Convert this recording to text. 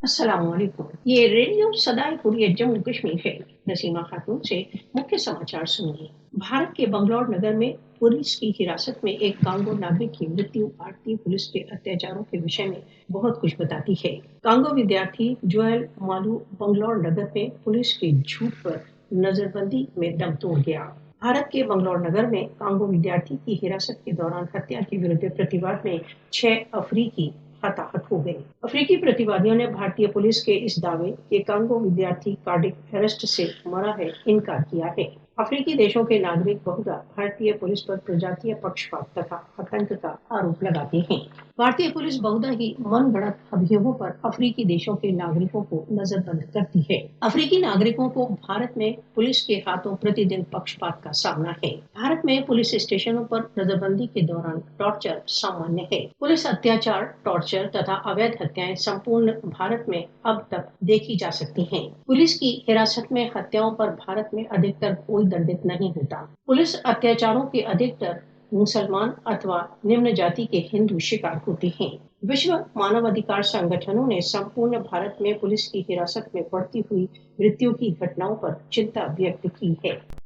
अस्सलामुअलैकुम। ये रेडियो सदाए हुर्रियत जम्मू कश्मीर है। नसीमा खातून से मुख्य समाचार सुनिए। भारत के बंगलौर नगर में पुलिस की हिरासत में एक कांगो नागरिक की मृत्यु भारतीय पुलिस के अत्याचारों के विषय में बहुत कुछ बताती है। कांगो विद्यार्थी जोएल मालू बंगलौर नगर में पुलिस के झूठ पर नजरबंदी में दम तोड़ गया। भारत के बंगलौर नगर में कांगो विद्यार्थी की हिरासत के दौरान हत्या के विरुद्ध प्रतिवाद में 6 अफ्रीकी हताहत हो गए। अफ्रीकी प्रतिवादियों ने भारतीय पुलिस के इस दावे कि कांगो विद्यार्थी कार्डिक अरेस्ट से मरा है इनकार किया है। अफ्रीकी देशों के नागरिक बहुधा भारतीय पुलिस पर प्रजातीय पक्षपात तथा आतंक का आरोप लगाते हैं। भारतीय पुलिस बहुधा ही मनगढ़ंत अभियोगों पर अफ्रीकी देशों के नागरिकों को नजरबंद करती है। अफ्रीकी नागरिकों को भारत में पुलिस के हाथों प्रतिदिन पक्षपात का सामना है। भारत में पुलिस स्टेशनों पर नजरबंदी के दौरान टॉर्चर सामान्य है। पुलिस अत्याचार, टॉर्चर तथा अवैध हत्याएं संपूर्ण भारत में अब तक देखी जा सकती हैं। पुलिस की हिरासत में हत्याओं पर भारत में अधिकतर कोई दंडित नहीं होता। पुलिस अत्याचारों के अधिकतर मुसलमान अथवा निम्न जाति के हिंदू शिकार होते हैं। विश्व मानवाधिकार संगठनों ने संपूर्ण भारत में पुलिस की हिरासत में बढ़ती हुई मृत्यु की घटनाओं पर चिंता व्यक्त की है।